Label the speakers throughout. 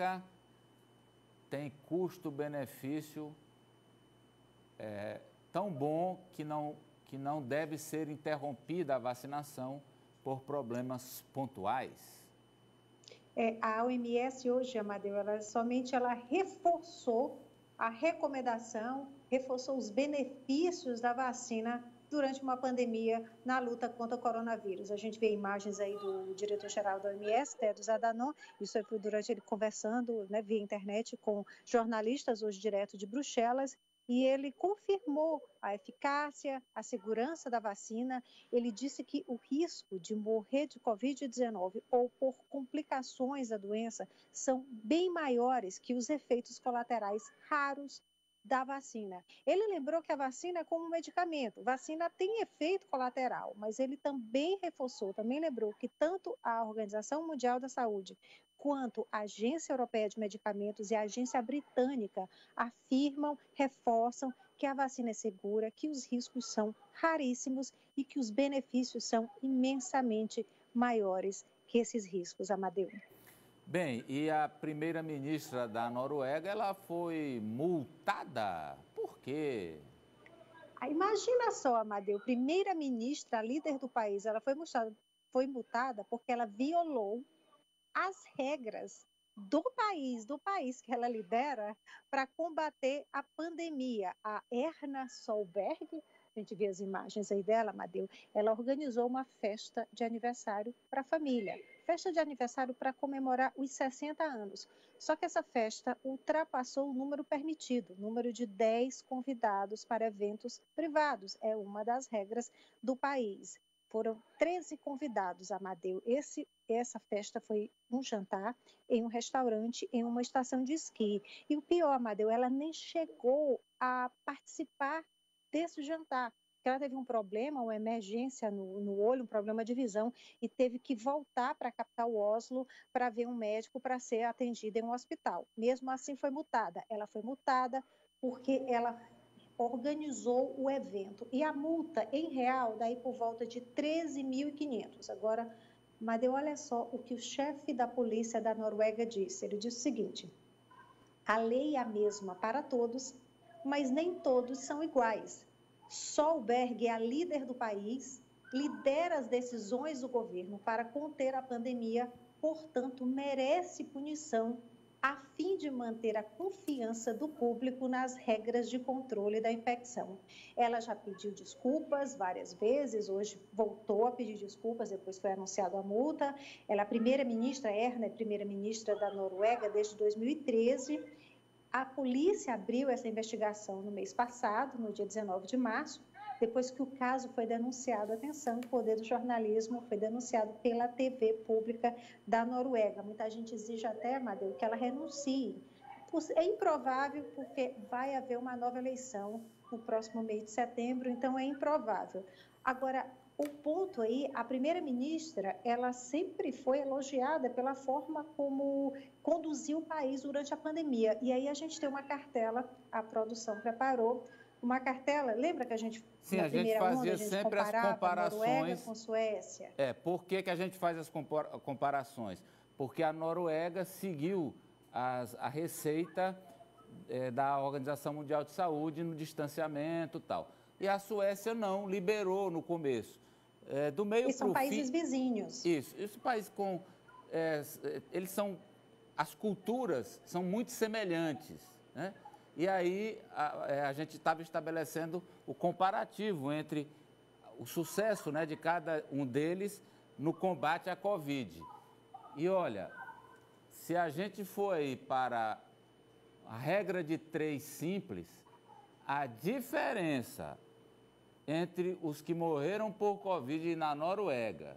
Speaker 1: AstraZeneca tem custo-benefício tão bom que não deve ser interrompida a vacinação por problemas pontuais?
Speaker 2: A OMS hoje, Amadeu, ela reforçou a recomendação, reforçou os benefícios da vacina durante uma pandemia na luta contra o coronavírus. A gente vê imagens aí do diretor-geral da OMS, Tedros Adhanom, isso foi durante ele conversando, né, via internet com jornalistas hoje direto de Bruxelas, e ele confirmou a eficácia, a segurança da vacina. Ele disse que o risco de morrer de Covid-19 ou por complicações da doença são bem maiores que os efeitos colaterais raros da vacina. Ele lembrou que a vacina é como um medicamento. Vacina tem efeito colateral, mas ele também reforçou, também lembrou que tanto a Organização Mundial da Saúde quanto a Agência Europeia de Medicamentos e a Agência Britânica afirmam, reforçam que a vacina é segura, que os riscos são raríssimos e que os benefícios são imensamente maiores que esses riscos, Amadeu.
Speaker 1: Bem, e a primeira-ministra da Noruega, ela foi multada? Por quê?
Speaker 2: Imagina só, Amadeu, primeira-ministra, líder do país, ela foi multada porque ela violou as regras do país que ela lidera para combater a pandemia. A Erna Solberg, a gente vê as imagens aí dela, Amadeu, ela organizou uma festa de aniversário para a família. Festa de aniversário para comemorar os 60 anos. Só que essa festa ultrapassou o número permitido, o número de 10 convidados para eventos privados. É uma das regras do país. Foram 13 convidados, Amadeu. Essa festa foi um jantar em um restaurante, em uma estação de esqui. E o pior, Amadeu, ela nem chegou a participar desse jantar. Ela teve um problema, uma emergência no olho, um problema de visão, e teve que voltar para a capital Oslo para ver um médico para ser atendida em um hospital. Mesmo assim, foi multada. Ela foi multada porque ela organizou o evento. E a multa, em real, daí por volta de 13.500. Agora, Madeu, olha só o que o chefe da polícia da Noruega disse. Ele disse o seguinte: a lei é a mesma para todos, mas nem todos são iguais. Solberg é a líder do país, lidera as decisões do governo para conter a pandemia, portanto, merece punição a fim de manter a confiança do público nas regras de controle da infecção. Ela já pediu desculpas várias vezes, hoje voltou a pedir desculpas depois que foi anunciada a multa. Ela é a primeira-ministra, Erna é primeira-ministra da Noruega desde 2013. A polícia abriu essa investigação no mês passado, no dia 19 de março, depois que o caso foi denunciado. Atenção, o poder do jornalismo foi denunciado pela TV pública da Noruega. Muita gente exige até, Amadeu, que ela renuncie. É improvável porque vai haver uma nova eleição no próximo mês de setembro, então é improvável. Agora, o ponto aí, a primeira-ministra, ela sempre foi elogiada pela forma como conduziu o país durante a pandemia. E aí a gente tem uma cartela, a produção preparou, uma cartela, lembra que a gente,
Speaker 1: sim,
Speaker 2: na
Speaker 1: a gente
Speaker 2: primeira
Speaker 1: fazia
Speaker 2: onda, a gente
Speaker 1: sempre as comparações.
Speaker 2: Noruega com Suécia?
Speaker 1: Por que a gente faz as comparações? Porque a Noruega seguiu a receita da Organização Mundial de Saúde no distanciamento e tal. E a Suécia não, liberou no começo. Do meio
Speaker 2: e são países vizinhos.
Speaker 1: Isso, esse país com... eles são... As culturas são muito semelhantes, né? E aí a gente estava estabelecendo o comparativo entre o sucesso, né, de cada um deles no combate à Covid. E olha, se a gente for aí para a regra de 3 simples, a diferença entre os que morreram por Covid na Noruega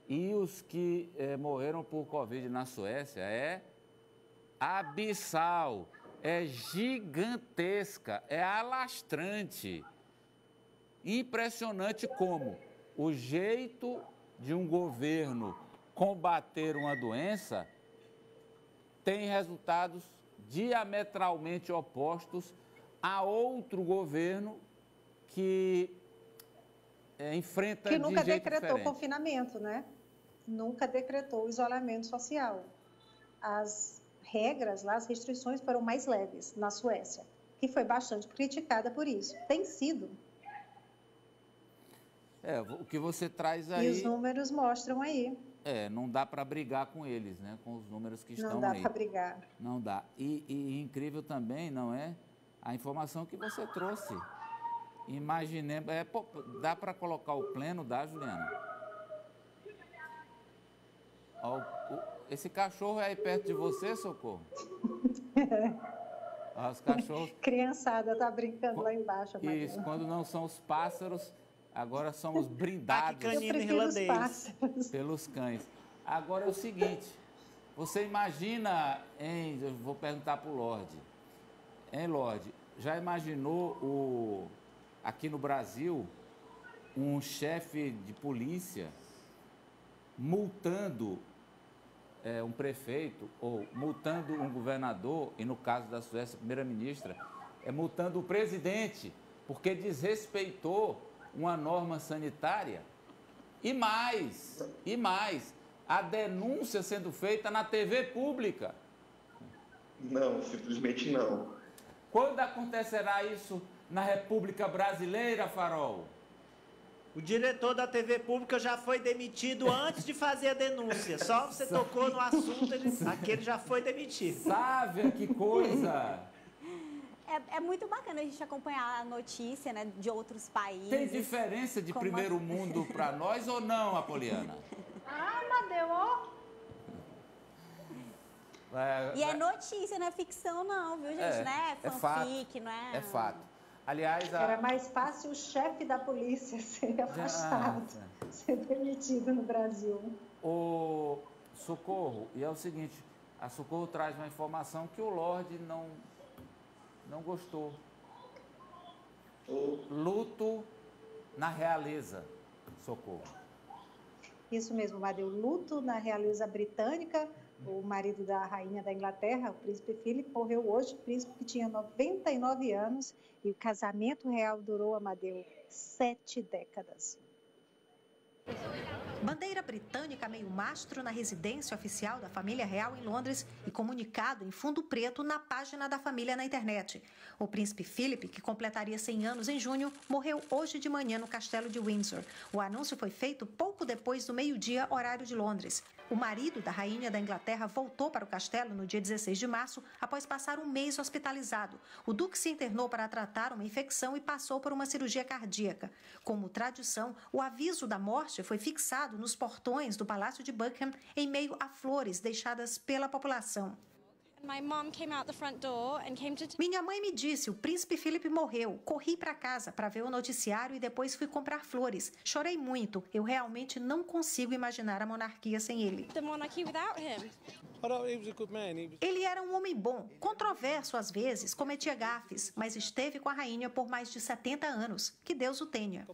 Speaker 1: e os que morreram por Covid na Suécia é abissal. É gigantesca, é alastrante. Impressionante como o jeito de um governo combater uma doença tem resultados diametralmente opostos a outro governo que enfrenta de jeito diferente.
Speaker 2: Que nunca decretou confinamento, né? Nunca decretou isolamento social. As regras lá, as restrições foram mais leves na Suécia, que foi bastante criticada por isso. Tem sido.
Speaker 1: O que você traz aí...
Speaker 2: E os números mostram aí.
Speaker 1: Não dá para brigar com eles, né? Com os números que estão aí.
Speaker 2: Não dá para brigar.
Speaker 1: Não dá. E incrível também, não é? A informação que você trouxe. Imaginemos... dá para colocar o pleno, dá, Juliana? Esse cachorro é aí perto de você, Socorro? Os cachorros...
Speaker 2: Criançada tá brincando lá embaixo.
Speaker 1: Isso, quando não são os pássaros... Agora somos brindados pelos cães. Agora é o seguinte, você imagina, eu vou perguntar para o Lorde, Lorde, já imaginou aqui no Brasil um chefe de polícia multando um prefeito ou multando um governador, e no caso da Suécia, a primeira-ministra, multando o presidente porque desrespeitou uma norma sanitária? E mais, a denúncia sendo feita na TV pública.
Speaker 3: Não, simplesmente não.
Speaker 1: Quando acontecerá isso na República Brasileira, Farol?
Speaker 4: O diretor da TV pública já foi demitido antes de fazer a denúncia. Só você tocou no assunto, aquele já foi demitido.
Speaker 1: Sávia, que coisa!
Speaker 5: É muito bacana a gente acompanhar a notícia, né, de outros países.
Speaker 1: Tem diferença de primeiro mundo para nós ou não, Apoliana?
Speaker 2: Amadeu, ó.
Speaker 5: E é notícia, não é ficção não, viu, gente? Não é fanfic, não é...
Speaker 1: É fato. Aliás...
Speaker 2: Era mais fácil o chefe da polícia ser afastado, ser demitido no Brasil.
Speaker 1: O Socorro, e é o seguinte, a Socorro traz uma informação que o Lorde não gostou. Luto na realeza, Socorro.
Speaker 2: Isso mesmo, Amadeu. Luto na realeza britânica. O marido da rainha da Inglaterra, o príncipe Philip, morreu hoje. O príncipe que tinha 99 anos. E o casamento real durou, Amadeu, 7 décadas.
Speaker 6: Bandeira britânica meio mastro na residência oficial da família real em Londres e comunicado em fundo preto na página da família na internet. O príncipe Philip, que completaria 100 anos em junho, morreu hoje de manhã no castelo de Windsor. O anúncio foi feito pouco depois do meio-dia, horário de Londres. O marido da rainha da Inglaterra voltou para o castelo no dia 16 de março, após passar um mês hospitalizado. O duque se internou para tratar uma infecção e passou por uma cirurgia cardíaca. Como tradição, o aviso da morte foi fixado nos portões do Palácio de Buckingham em meio a flores deixadas pela população. Minha mãe me disse, o príncipe Philip morreu. Corri para casa para ver o noticiário e depois fui comprar flores. Chorei muito. Eu realmente não consigo imaginar a monarquia sem ele. Ele era um homem bom, controverso às vezes, cometia gafes, mas esteve com a rainha por mais de 70 anos. Que Deus o tenha.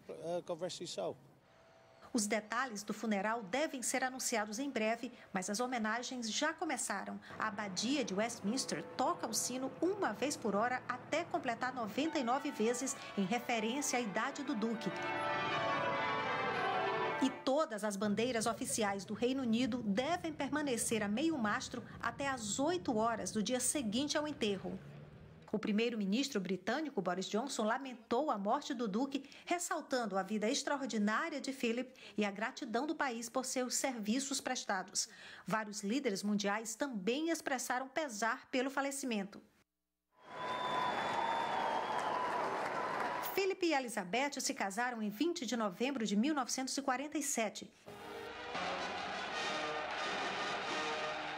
Speaker 6: Os detalhes do funeral devem ser anunciados em breve, mas as homenagens já começaram. A abadia de Westminster toca o sino uma vez por hora até completar 99 vezes, em referência à idade do duque. E todas as bandeiras oficiais do Reino Unido devem permanecer a meio mastro até às 8 horas do dia seguinte ao enterro. O primeiro-ministro britânico, Boris Johnson, lamentou a morte do duque, ressaltando a vida extraordinária de Philip e a gratidão do país por seus serviços prestados. Vários líderes mundiais também expressaram pesar pelo falecimento. Philip e Elizabeth se casaram em 20 de novembro de 1947.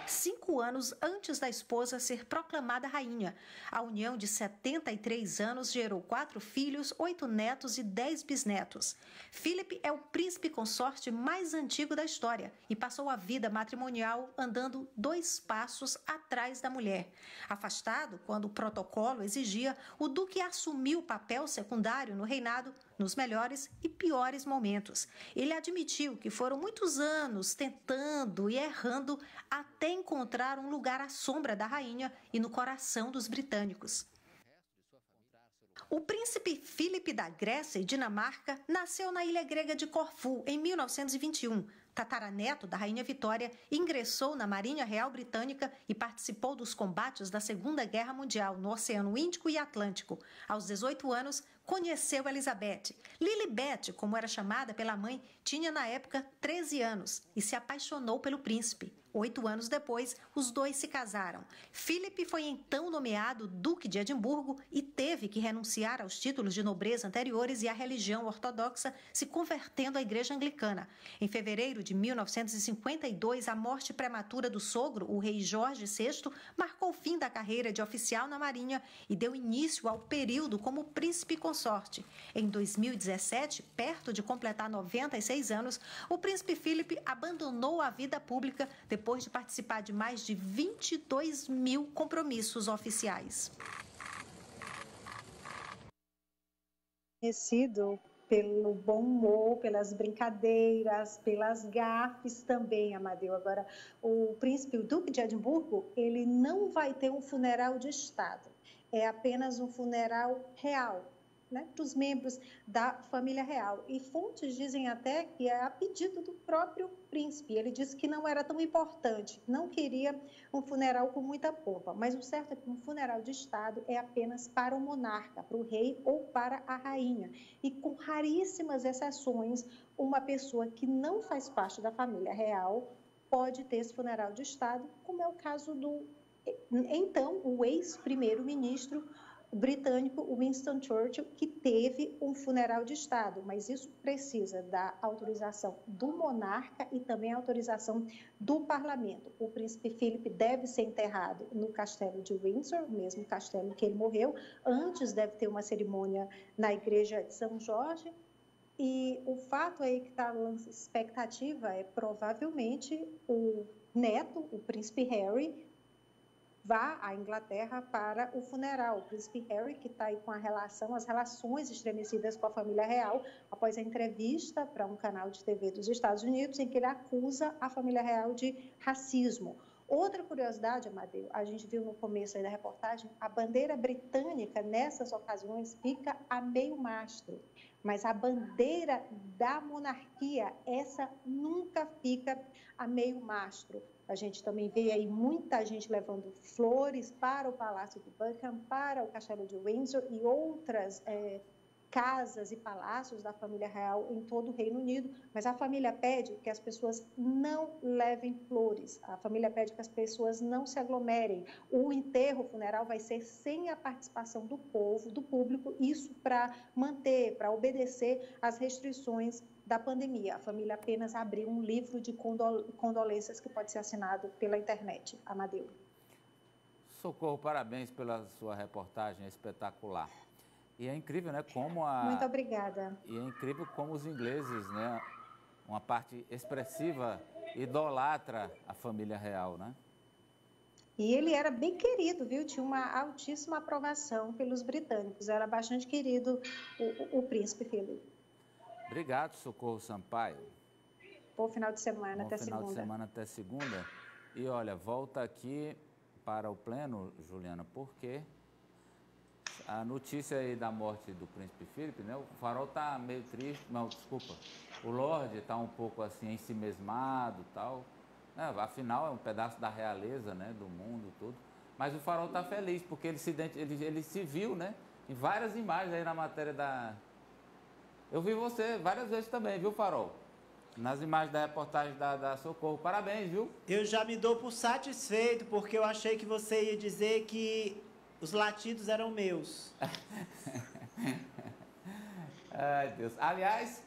Speaker 6: 5 anos antes da esposa ser proclamada rainha. A união de 73 anos gerou 4 filhos, 8 netos e 10 bisnetos. Philip é o príncipe consorte mais antigo da história e passou a vida matrimonial andando 2 passos atrás da mulher. Afastado quando o protocolo exigia, o duque assumiu o papel secundário no reinado nos melhores e piores momentos. Ele admitiu que foram muitos anos tentando e errando até encontrar um lugar à sombra da rainha e no coração dos britânicos. O príncipe Philip da Grécia e Dinamarca nasceu na ilha grega de Corfu em 1921. Tataraneto da Rainha Vitória, ingressou na Marinha Real Britânica e participou dos combates da Segunda Guerra Mundial no Oceano Índico e Atlântico. Aos 18 anos, conheceu Elizabeth. Lilibet, como era chamada pela mãe, tinha na época 13 anos e se apaixonou pelo príncipe. 8 anos depois, os dois se casaram. Philip foi então nomeado Duque de Edimburgo e teve que renunciar aos títulos de nobreza anteriores e à religião ortodoxa, se convertendo à Igreja Anglicana. Em fevereiro de 1952, a morte prematura do sogro, o rei Jorge VI, marcou o fim da carreira de oficial na Marinha e deu início ao período como príncipe consorte. Em 2017, perto de completar 96 anos, o príncipe Philip abandonou a vida pública depois de participar de mais de 22 mil compromissos oficiais.
Speaker 2: Conhecido pelo bom humor, pelas brincadeiras, pelas gafes também, Amadeu. Agora, o príncipe, o Duque de Edimburgo, ele não vai ter um funeral de Estado. É apenas um funeral real, né, para os membros da família real. E fontes dizem até que é a pedido do próprio príncipe. Ele disse que não era tão importante, não queria um funeral com muita pompa. Mas o certo é que um funeral de Estado é apenas para o monarca, para o rei ou para a rainha. E com raríssimas exceções, uma pessoa que não faz parte da família real pode ter esse funeral de Estado, como é o caso do, então, o ex-primeiro-ministro britânico Winston Churchill, que teve um funeral de Estado, mas isso precisa da autorização do monarca e também a autorização do parlamento. O príncipe Philip deve ser enterrado no castelo de Windsor, o mesmo castelo que ele morreu. Antes deve ter uma cerimônia na igreja de São Jorge. E o fato aí que está na expectativa é provavelmente o neto, o príncipe Harry, vá à Inglaterra para o funeral. O príncipe Harry, que está aí com as relações estremecidas com a família real, após a entrevista para um canal de TV dos Estados Unidos, em que ele acusa a família real de racismo. Outra curiosidade, Amadeu, a gente viu no começo aí da reportagem, a bandeira britânica, nessas ocasiões, fica a meio mastro, mas a bandeira da monarquia, essa nunca fica a meio mastro. A gente também vê aí muita gente levando flores para o Palácio de Buckingham, para o Castelo de Windsor e outras casas e palácios da família real em todo o Reino Unido, mas a família pede que as pessoas não levem flores, a família pede que as pessoas não se aglomerem. O enterro funeral vai ser sem a participação do povo, do público, isso para manter, para obedecer às restrições da pandemia. A família apenas abriu um livro de condolências que pode ser assinado pela internet. Amadeu.
Speaker 1: Socorro, parabéns pela sua reportagem espetacular. E é incrível, né, como
Speaker 2: Muito obrigada.
Speaker 1: E é incrível como os ingleses, né, uma parte expressiva, idolatra a família real, né?
Speaker 2: E ele era bem querido, viu? Tinha uma altíssima aprovação pelos britânicos. Era bastante querido o príncipe Philip.
Speaker 1: Obrigado, Socorro Sampaio.
Speaker 2: Bom final de semana, até
Speaker 1: segunda. Bom final de semana até segunda. E olha, volta aqui para o pleno, Juliana, porque a notícia aí da morte do príncipe Philip, né? O Farol tá meio triste, não, desculpa. O Lorde tá um pouco assim ensimesmado e tal. Afinal, é um pedaço da realeza, né? Do mundo e tudo. Mas o Farol tá feliz, porque ele se viu, né? Em várias imagens aí na matéria da... Eu vi você várias vezes também, viu, Farol? Nas imagens da reportagem da Socorro. Parabéns, viu?
Speaker 4: Eu já me dou por satisfeito, porque eu achei que você ia dizer que os latidos eram meus.
Speaker 1: Ai, Deus. Aliás,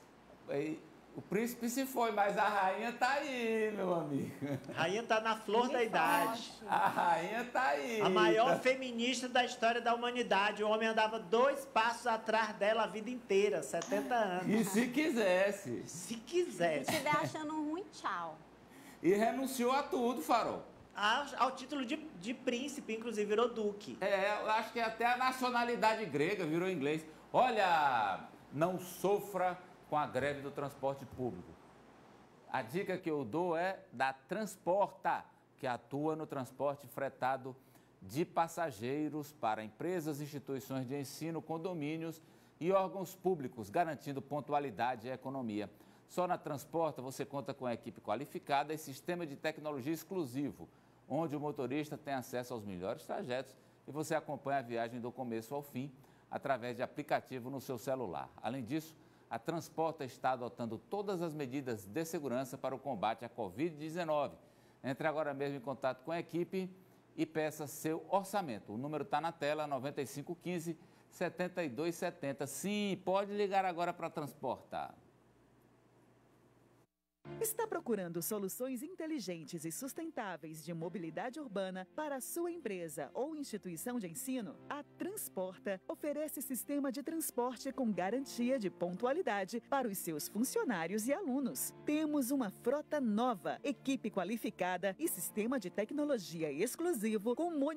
Speaker 1: o príncipe se foi, mas a rainha tá aí, meu amigo.
Speaker 4: A rainha tá na flor da idade.
Speaker 1: A rainha tá aí.
Speaker 4: A maior feminista da história da humanidade. O homem andava 2 passos atrás dela a vida inteira, 70 anos.
Speaker 1: E se quisesse.
Speaker 4: Se quisesse.
Speaker 5: Se estiver achando ruim, tchau.
Speaker 1: E renunciou a tudo, Farol.
Speaker 4: Ao título de príncipe, inclusive, virou duque.
Speaker 1: Eu acho que até a nacionalidade grega virou inglês. Olha, não sofra com a greve do transporte público. A dica que eu dou é da Transporta, que atua no transporte fretado de passageiros para empresas, instituições de ensino, condomínios e órgãos públicos, garantindo pontualidade e economia. Só na Transporta você conta com a equipe qualificada e sistema de tecnologia exclusivo, onde o motorista tem acesso aos melhores trajetos e você acompanha a viagem do começo ao fim através de aplicativo no seu celular. Além disso, a Transporta está adotando todas as medidas de segurança para o combate à Covid-19. Entre agora mesmo em contato com a equipe e peça seu orçamento. O número está na tela, 9515-7270. Sim, pode ligar agora para a Transporta.
Speaker 7: Está procurando soluções inteligentes e sustentáveis de mobilidade urbana para a sua empresa ou instituição de ensino? A Transporta oferece sistema de transporte com garantia de pontualidade para os seus funcionários e alunos. Temos uma frota nova, equipe qualificada e sistema de tecnologia exclusivo com